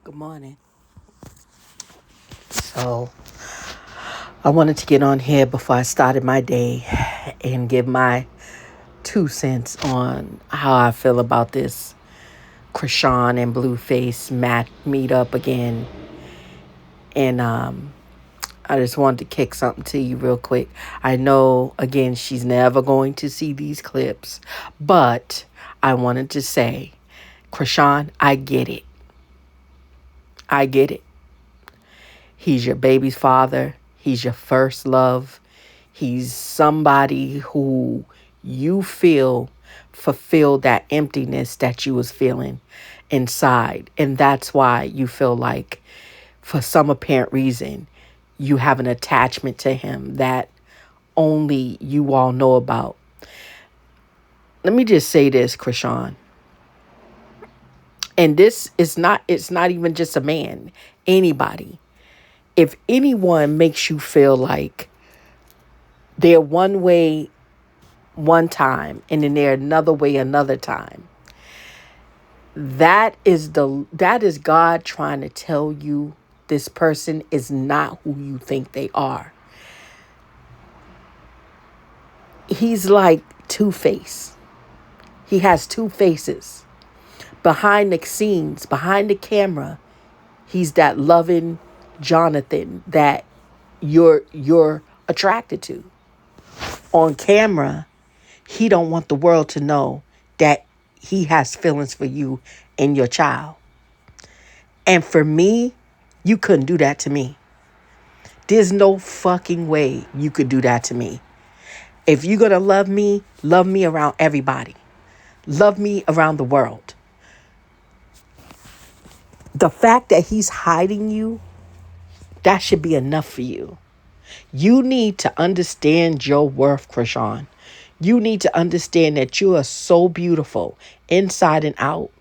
Good morning. So, I wanted to get on here before I started my day and give my 2 cents on how I feel about this Chrisean and Blueface meet up again. And I just wanted to kick something to you real quick. I know, again, she's never going to see these clips, but I wanted to say, Chrisean, I get it. I get it. He's your baby's father. He's your first love. He's somebody who you feel fulfilled that emptiness that you was feeling inside. And that's why you feel like, for some apparent reason, you have an attachment to him that only you all know about. Let me just say this, Krishan. And this is not, it's not even just a man, anybody. If anyone makes you feel like they're one way one time and then they're another way another time, that is God trying to tell you this person is not who you think they are. He's like Two-Face. He has two faces. Behind the scenes, behind the camera, he's that loving Jonathan that you're attracted to. On camera, he don't want the world to know that he has feelings for you and your child. And for me, you couldn't do that to me. There's no fucking way you could do that to me. If you're going to love me around everybody. Love me around the world. The fact that he's hiding you, that should be enough for you. You need to understand your worth, Krishan. You need to understand that you are so beautiful inside and out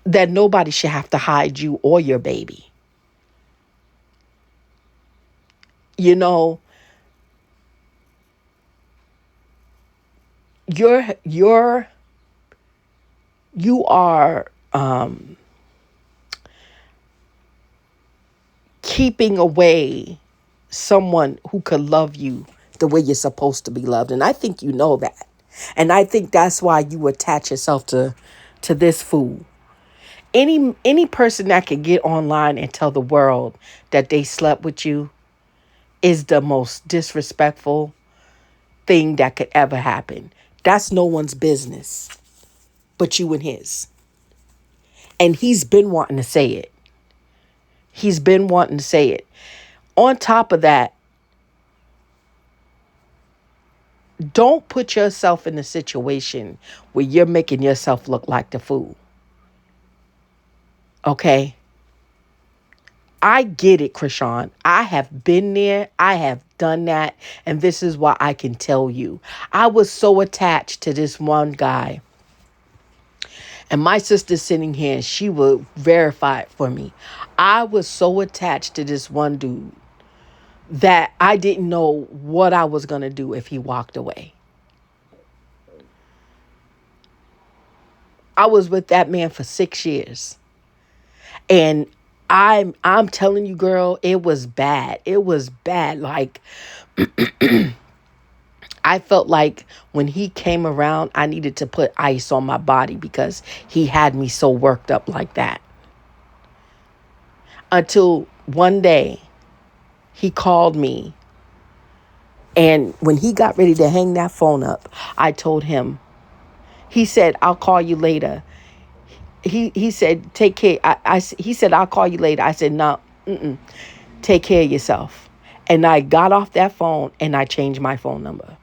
that nobody should have to hide you or your baby. You know, you're you are keeping away someone who could love you the way you're supposed to be loved. And I think you know that. And I think that's why you attach yourself to this fool. Any person that can get online and tell the world that they slept with you is the most disrespectful thing that could ever happen. That's no one's business but you and his. And he's been wanting to say it. He's been wanting to say it. On top of that, don't put yourself in a situation where you're making yourself look like the fool. Okay? I get it, Krishan. I have been there. I have done that. And this is why I can tell you. I was so attached to this one guy. And my sister's sitting here and she will verify it for me. I was so attached to this one dude that I didn't know what I was going to do if he walked away. I was with that man for 6 years. And I'm telling you, girl, it was bad. It was bad. Like, I felt like when he came around, I needed to put ice on my body because he had me so worked up like that. Until one day, he called me. And when he got ready to hang that phone up, I told him, he said, I'll call you later. He said, take care. He said, I'll call you later. I said, no, take care of yourself. And I got off that phone and I changed my phone number.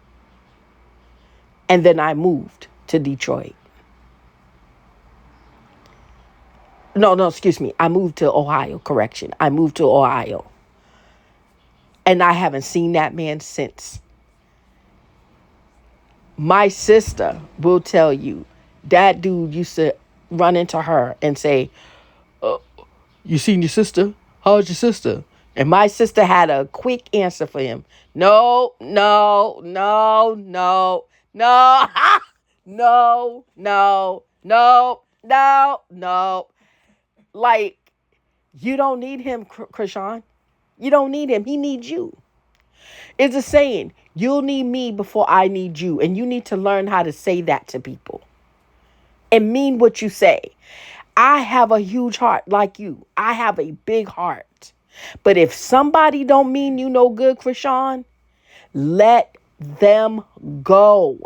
And then I moved to Detroit. No, excuse me. I moved to Ohio. Correction. I moved to Ohio. And I haven't seen that man since. My sister will tell you that dude used to run into her and say, you seen your sister? How's your sister? And my sister had a quick answer for him. No, no, no, no, no, no, no, no, no, no. Like, you don't need him, Chrisean. You don't need him. He needs you. It's a saying, you'll need me before I need you. And you need to learn how to say that to people and mean what you say. I have a huge heart like you. I have a big heart. But if somebody don't mean you no good, Chrisean, let them go.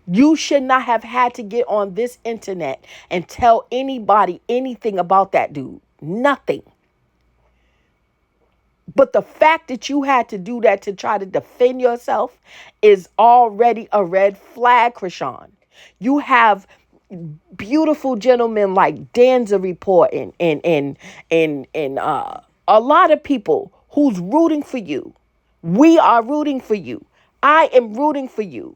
You should not have had to get on this internet and tell anybody anything about that dude. Nothing. But the fact that you had to do that to try to defend yourself is already a red flag, Chrisean. You have beautiful gentlemen like Danza Report and a lot of people who's rooting for you. We are rooting for you. I am rooting for you.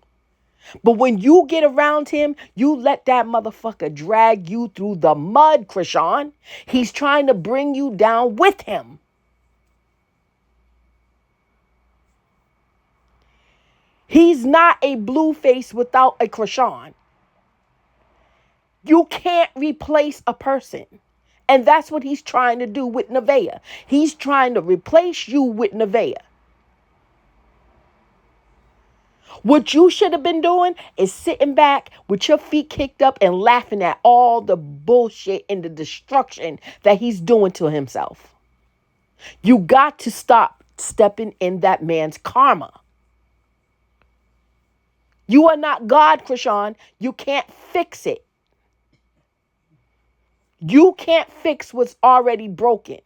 But when you get around him, you let that motherfucker drag you through the mud, Chrisean. He's trying to bring you down with him. He's not a blue face without a Chrisean. You can't replace a person. And that's what he's trying to do with Nevaeh. He's trying to replace you with Nevaeh. What you should have been doing is sitting back with your feet kicked up and laughing at all the bullshit and the destruction that he's doing to himself. You got to stop stepping in that man's karma. You are not God, Chrisean. You can't fix it. You can't fix what's already broken.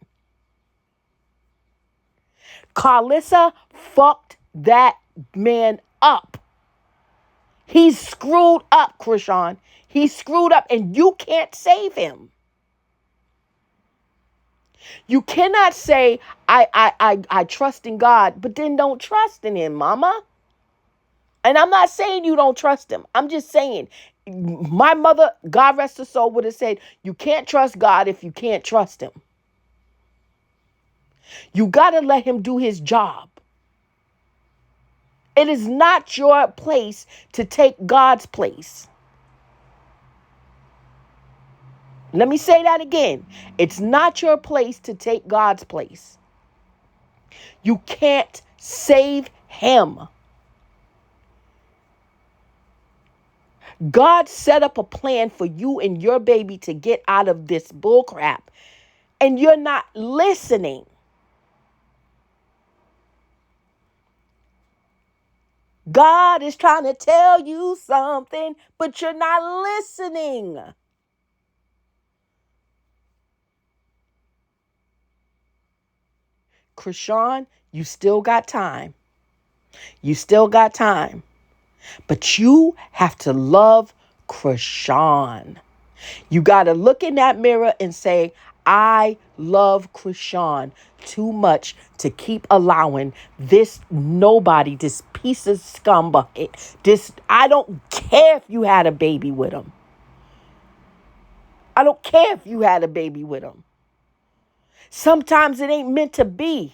Carlissa fucked that man up. He's screwed up, Chrisean. He's screwed up and you can't save him. You cannot say, I trust in God, but then don't trust in him, mama. And I'm not saying you don't trust him. I'm just saying, my mother, God rest her soul, would have said, you can't trust God if you can't trust him. You got to let him do his job. It is not your place to take God's place. Let me say that again. It's not your place to take God's place. You can't save him. God set up a plan for you and your baby to get out of this bullcrap, and you're not listening. God is trying to tell you something, but you're not listening. Chrisean, you still got time. You still got time. But you have to love Chrisean. You got to look in that mirror and say, I love Chrisean too much to keep allowing this nobody, this piece of scumbucket, I don't care if you had a baby with him. I don't care if you had a baby with him. Sometimes it ain't meant to be.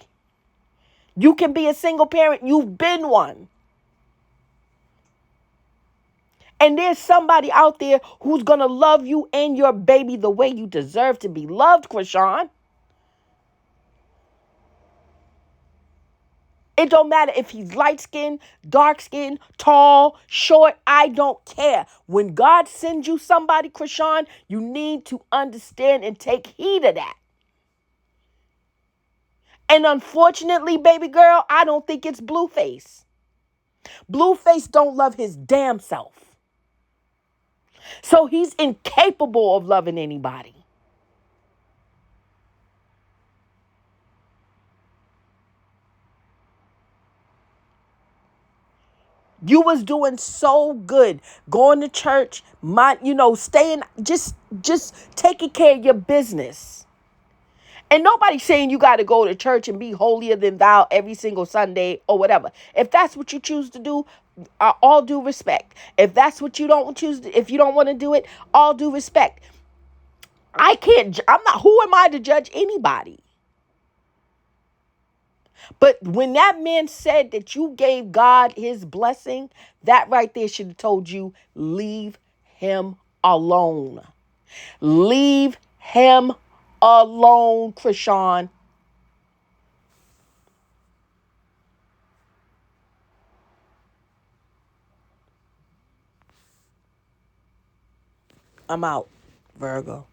You can be a single parent. You've been one. And there's somebody out there who's going to love you and your baby the way you deserve to be loved, Chrisean. It don't matter if he's light-skinned, dark-skinned, tall, short. I don't care. When God sends you somebody, Chrisean, you need to understand and take heed of that. And unfortunately, baby girl, I don't think it's Blueface. Blueface don't love his damn self. So he's incapable of loving anybody. You was doing so good, going to church, staying, just taking care of your business. And nobody's saying you got to go to church and be holier than thou every single Sunday or whatever. If that's what you choose to do, all due respect. If that's what you don't choose, if you don't want to do it, all due respect. Who am I to judge anybody? But when that man said that you gave God his blessing, that right there should have told you, leave him alone. Leave Him alone, Chrisean. I'm out, Virgo.